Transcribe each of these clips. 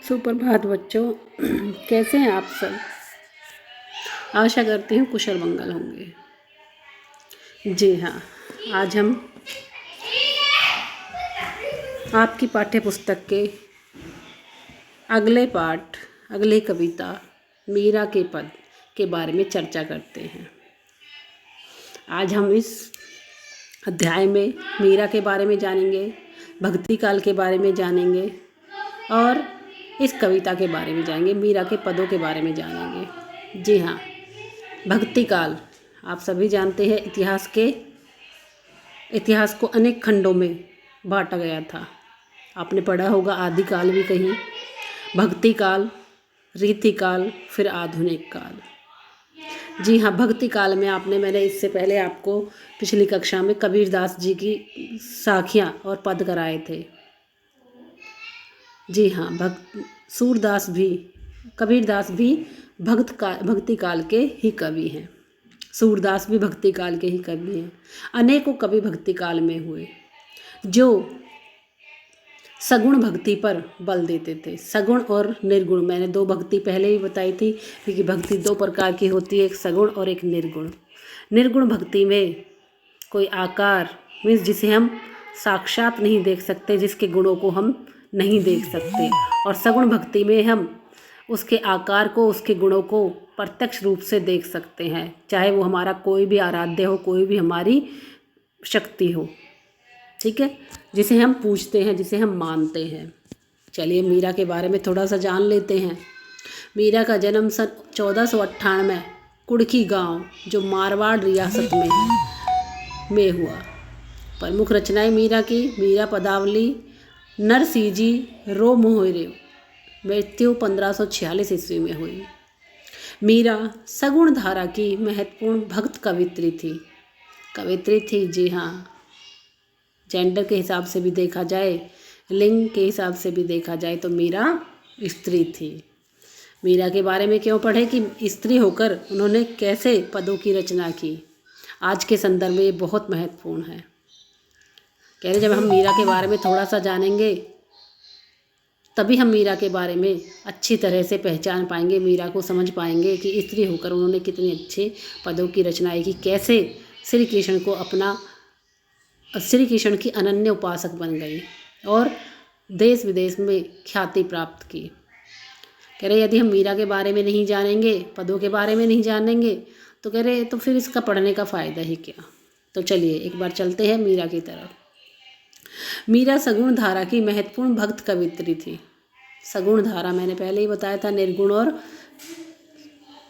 सुप्रभात बच्चों। कैसे हैं आप सब? आशा करती हूँ कुशल मंगल होंगे। जी हाँ, आज हम आपकी पाठ्य पुस्तक के अगले पाठ, अगली कविता मीरा के पद के बारे में चर्चा करते हैं। आज हम इस अध्याय में मीरा के बारे में जानेंगे, भक्ति काल के बारे में जानेंगे और इस कविता के बारे में जानेंगे, मीरा के पदों के बारे में जानेंगे। जी हाँ, भक्ति काल आप सभी जानते हैं, इतिहास को अनेक खंडों में बांटा गया था। आपने पढ़ा होगा आदि काल भी कहीं, भक्ति काल, रीति काल, फिर आधुनिक काल। जी हाँ, भक्ति काल में मैंने इससे पहले आपको पिछली कक्षा में कबीरदास जी की साखियाँ और पद कराए थे। जी हाँ, कबीरदास भी भक्ति काल के ही कवि हैं। सूरदास भी भक्ति काल के ही कवि हैं। अनेकों कवि भक्ति काल में हुए जो सगुण भक्ति पर बल देते थे। सगुण और निर्गुण, मैंने दो भक्ति पहले ही बताई थी क्योंकि भक्ति दो प्रकार की होती है, एक सगुण और एक निर्गुण। निर्गुण भक्ति में कोई आकार मीन्स जिसे हम साक्षात नहीं देख सकते, जिसके गुणों को हम नहीं देख सकते, और सगुण भक्ति में हम उसके आकार को, उसके गुणों को प्रत्यक्ष रूप से देख सकते हैं, चाहे वो हमारा कोई भी आराध्य हो, कोई भी हमारी शक्ति हो। ठीक है, जिसे हम पूजते हैं, जिसे हम मानते हैं। चलिए मीरा के बारे में थोड़ा सा जान लेते हैं। मीरा का जन्म सन 1498 कुड़की गांव, जो मारवाड़ रियासत में हुआ। प्रमुख रचनाएं मीरा की: मीरा पदावली, नरसिंजी रो मोहरे, मृत्यु 1546 ईस्वी में हुई। मीरा सगुण धारा की महत्वपूर्ण भक्त कवित्री थी। जी हाँ, जेंडर के हिसाब से भी देखा जाए, लिंग के हिसाब से भी देखा जाए तो मीरा स्त्री थी। मीरा के बारे में क्यों पढ़े कि स्त्री होकर उन्होंने कैसे पदों की रचना की, आज के संदर्भ में ये बहुत महत्वपूर्ण है। कह रहे जब हम मीरा के बारे में थोड़ा सा जानेंगे तभी हम मीरा के बारे में अच्छी तरह से पहचान पाएंगे, मीरा को समझ पाएंगे कि स्त्री होकर उन्होंने कितने अच्छे पदों की रचनाएं की, कैसे श्री कृष्ण की अनन्य उपासक बन गई और देश विदेश में ख्याति प्राप्त की। कह रहे यदि हम मीरा के बारे में नहीं जानेंगे, पदों के बारे में नहीं जानेंगे तो कह रहे तो फिर इसका पढ़ने का फ़ायदा ही क्या। तो चलिए एक बार चलते हैं मीरा की तरफ। मीरा सगुण धारा की महत्वपूर्ण भक्त कवित्री थी। सगुण धारा मैंने पहले ही बताया था, निर्गुण और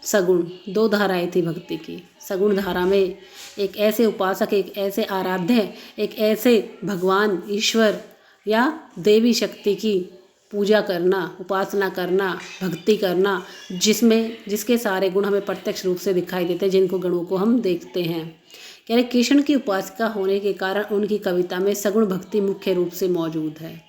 सगुण दो धाराएं थी भक्ति की। सगुण धारा में एक ऐसे उपासक, एक ऐसे आराध्य, एक ऐसे भगवान, ईश्वर या देवी शक्ति की पूजा करना, उपासना करना, भक्ति करना, जिसके सारे गुण हमें प्रत्यक्ष रूप से दिखाई देते हैं, जिनको गुणों को हम देखते हैं। कह रहे कृष्ण की उपासिका होने के कारण उनकी कविता में सगुण भक्ति मुख्य रूप से मौजूद है।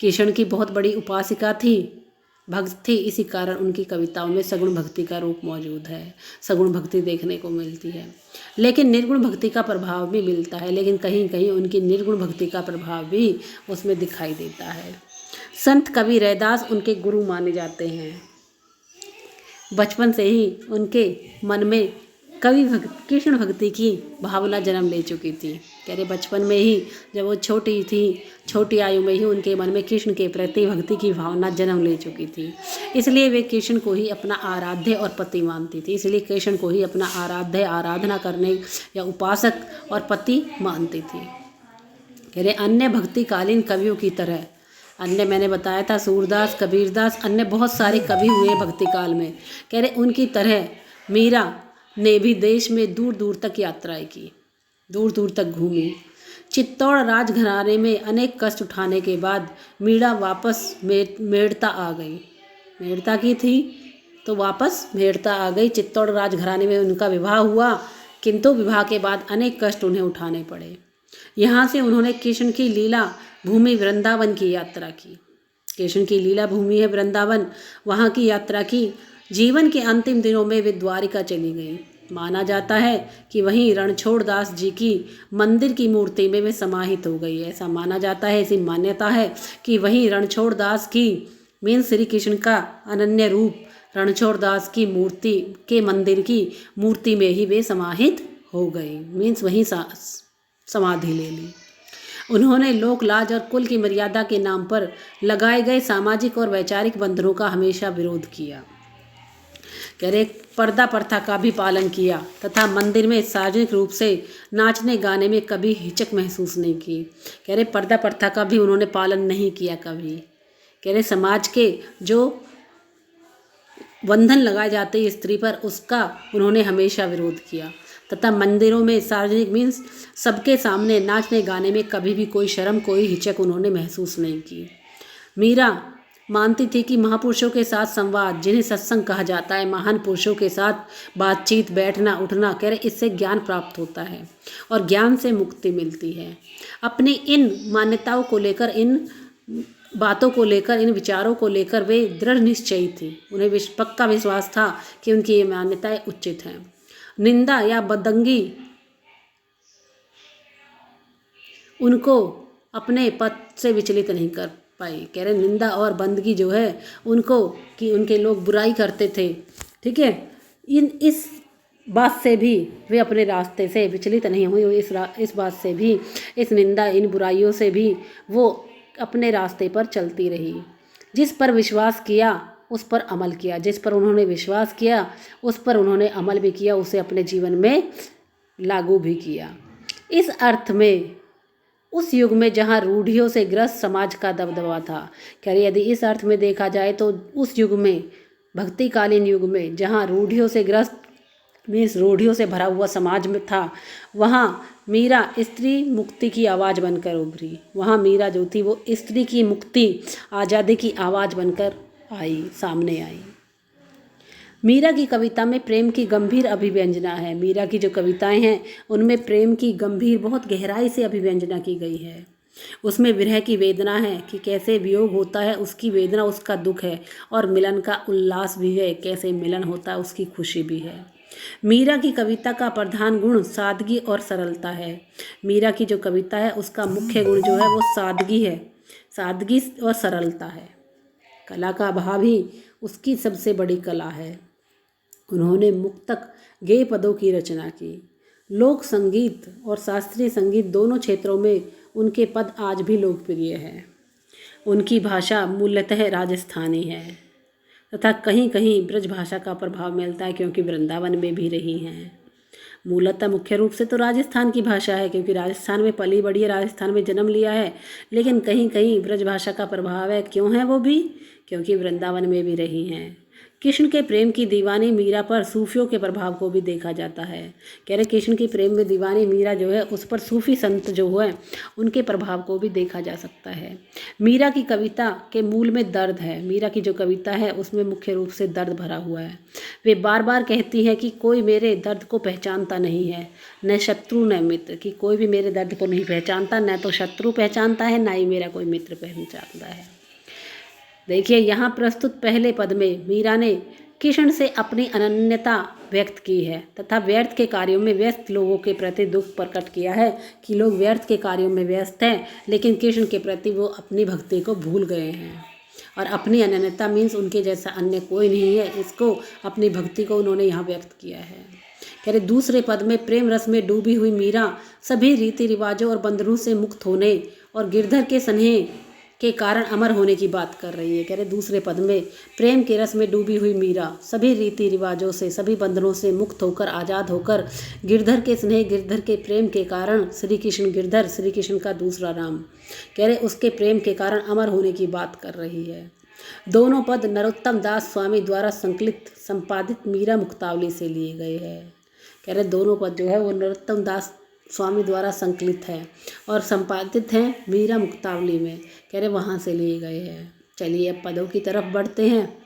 कृष्ण की बहुत बड़ी उपासिका थी, भक्त थी, इसी कारण उनकी कविताओं में सगुण भक्ति का रूप मौजूद है, सगुण भक्ति देखने को मिलती है। लेकिन निर्गुण भक्ति का प्रभाव भी मिलता है, लेकिन कहीं कहीं उनकी निर्गुण भक्ति का प्रभाव भी उसमें दिखाई देता है। संत कवि रैदास उनके गुरु माने जाते हैं। बचपन से ही उनके मन में कृष्ण भक्ति की भावना जन्म ले चुकी थी। कह रहे बचपन में ही जब वो छोटी थी, छोटी आयु में ही उनके मन में कृष्ण के प्रति भक्ति की भावना जन्म ले चुकी थी। इसलिए वे कृष्ण को ही अपना आराध्य और पति मानती थी। इसलिए कृष्ण को ही अपना आराध्य, आराधना करने या उपासक और पति मानती थी। कह रहे अन्य भक्तिकालीन कवियों की तरह, अन्य मैंने बताया था सूरदास, कबीरदास, अन्य बहुत सारे कवि हुए भक्ति काल में। कह रहे उनकी तरह मीरा ने भी देश में दूर दूर तक यात्राएं की, दूर दूर तक घूमी। चित्तौड़ राजघराने में अनेक कष्ट उठाने के बाद मीरा वापस मेड़ता आ गई। मेड़ता की थी तो वापस मेड़ता आ गई। चित्तौड़ राजघराने में उनका विवाह हुआ, किंतु विवाह के बाद अनेक कष्ट उन्हें उठाने पड़े। यहाँ से उन्होंने कृष्ण की लीला भूमि वृंदावन की यात्रा की। कृष्ण की लीला भूमि है वृंदावन, वहाँ की यात्रा की। जीवन के अंतिम दिनों में वे द्वारिका चली गई। माना जाता है कि वहीं रणछोड़ दास जी की मंदिर की मूर्ति में वे समाहित हो गई। ऐसा माना जाता है, ऐसी मान्यता है कि वहीं रणछोड़ दास की मीन श्री कृष्ण का अनन्य रूप रणछोड़ दास की मूर्ति के मंदिर की मूर्ति में ही वे समाहित हो गए, मीन्स वहीं समाधि ले ली। उन्होंने लोक लाज और कुल की मर्यादा के नाम पर लगाए गए सामाजिक और वैचारिक बंधनों का हमेशा विरोध किया। कह रहे पर्दा प्रथा का भी पालन किया तथा मंदिर में सार्वजनिक रूप से नाचने गाने में कभी हिचक महसूस नहीं की। कह रहे पर्दा प्रथा का भी उन्होंने पालन नहीं किया कभी। कह रहे समाज के जो बंधन लगाए जाते हैं स्त्री पर, उसका उन्होंने हमेशा विरोध किया तथा मंदिरों में सार्वजनिक मीन्स सबके सामने नाचने गाने में कभी भी कोई शर्म कोई हिचक उन्होंने महसूस नहीं की। मीरा मानती थी कि महापुरुषों के साथ संवाद, जिन्हें सत्संग कहा जाता है, महान पुरुषों के साथ बातचीत, बैठना उठना, कह रहे इससे ज्ञान प्राप्त होता है और ज्ञान से मुक्ति मिलती है। अपनी इन मान्यताओं को लेकर, इन बातों को लेकर, इन विचारों को लेकर वे दृढ़ निश्चयी थी। उन्हें पक्का विश्वास था कि उनकी ये मान्यताएं उचित हैं। निंदा या बदंगी उनको अपने पद से विचलित नहीं कर पाई। कह रहे निंदा और बंदगी जो है उनको, कि उनके लोग बुराई करते थे, ठीक है, इस बात से भी वे अपने रास्ते से विचलित नहीं हुई। इस बात से भी, इस निंदा इन बुराइयों से भी वो अपने रास्ते पर चलती रही। जिस पर विश्वास किया उस पर अमल किया, जिस पर उन्होंने विश्वास किया उस पर उन्होंने अमल भी किया, उसे अपने जीवन में लागू भी किया। इस अर्थ में उस युग में जहाँ रूढ़ियों से ग्रस्त समाज का दबदबा था, कह रही यदि इस अर्थ में देखा जाए तो उस युग में, भक्तिकालीन युग में, जहाँ रूढ़ियों से ग्रस्त मीन्स रूढ़ियों से भरा हुआ समाज में था, वहाँ मीरा स्त्री मुक्ति की आवाज़ बनकर उभरी। वहाँ मीरा जो थी वो स्त्री की मुक्ति, आज़ादी की आवाज़ बनकर आई, सामने आई। मीरा की कविता में प्रेम की गंभीर अभिव्यंजना है। मीरा की जो कविताएं हैं उनमें प्रेम की गंभीर, बहुत गहराई से अभिव्यंजना की गई है। उसमें विरह की वेदना है कि कैसे वियोग होता है, उसकी वेदना, उसका दुख है, और मिलन का उल्लास भी है, कैसे मिलन होता है उसकी खुशी भी है। मीरा की कविता का प्रधान गुण सादगी और सरलता है। मीरा की जो कविता है उसका मुख्य गुण जो है वो सादगी है, सादगी और सरलता है। कला का भाव ही उसकी सबसे बड़ी कला है। उन्होंने मुक्तक, गेय पदों की रचना की। लोक संगीत और शास्त्रीय संगीत दोनों क्षेत्रों में उनके पद आज भी लोकप्रिय हैं। उनकी भाषा मूलतः राजस्थानी है तथा कहीं कहीं ब्रज भाषा का प्रभाव मिलता है, क्योंकि वृंदावन में भी रही हैं। मूलतः मुख्य रूप से तो राजस्थान की भाषा है, क्योंकि राजस्थान में पली बढ़ी है, राजस्थान में जन्म लिया है, लेकिन कहीं कहीं ब्रज भाषा का प्रभाव है। क्यों है वो भी? क्योंकि वृंदावन में भी रही हैं। कृष्ण के प्रेम की दीवानी मीरा पर सूफियों के प्रभाव को भी देखा जाता है। कह रहे कृष्ण के प्रेम में दीवानी मीरा जो है उस पर सूफी संत जो है उनके प्रभाव को भी देखा जा सकता है। मीरा की कविता के मूल में दर्द है। मीरा की जो कविता है उसमें मुख्य रूप से दर्द भरा हुआ है। वे बार बार कहती है कि कोई मेरे दर्द को पहचानता नहीं है, न शत्रु न मित्र, कि कोई भी मेरे दर्द को नहीं पहचानता, न तो शत्रु पहचानता है, ना ही मेरा कोई मित्र पहचानता है। देखिए यहाँ प्रस्तुत पहले पद में मीरा ने कृष्ण से अपनी अनन्यता व्यक्त की है तथा व्यर्थ के कार्यों में व्यस्त लोगों के प्रति दुख प्रकट किया है कि लोग व्यर्थ के कार्यों में व्यस्त हैं, लेकिन कृष्ण के प्रति वो अपनी भक्ति को भूल गए हैं। और अपनी अनन्यता मीन्स उनके जैसा अन्य कोई नहीं है, इसको अपनी भक्ति को उन्होंने यहाँ व्यक्त किया है। कह रहे दूसरे पद में प्रेम रस में डूबी हुई मीरा सभी रीति रिवाजों और बंधनों से मुक्त होने और गिरधर के स्नेह के कारण अमर होने की बात कर रही है। कह रहे दूसरे पद में प्रेम के रस में डूबी हुई मीरा सभी रीति रिवाजों से, सभी बंधनों से मुक्त होकर, आज़ाद होकर, गिरधर के स्नेह, गिरधर के प्रेम के कारण, श्री कृष्ण गिरधर, श्री कृष्ण का दूसरा नाम, कह रहे उसके प्रेम के कारण अमर होने की बात कर रही है। दोनों पद नरोत्तम दास स्वामी द्वारा संकलित संपादित मीरा मुक्तावली से लिए गए हैं। कह रहे दोनों पद जो है वो नरोत्तम दास स्वामी द्वारा संकलित है और संपादित हैं मीरा मुक्तावली में, कह रहे वहाँ से लिए गए हैं। चलिए अब पदों की तरफ बढ़ते हैं।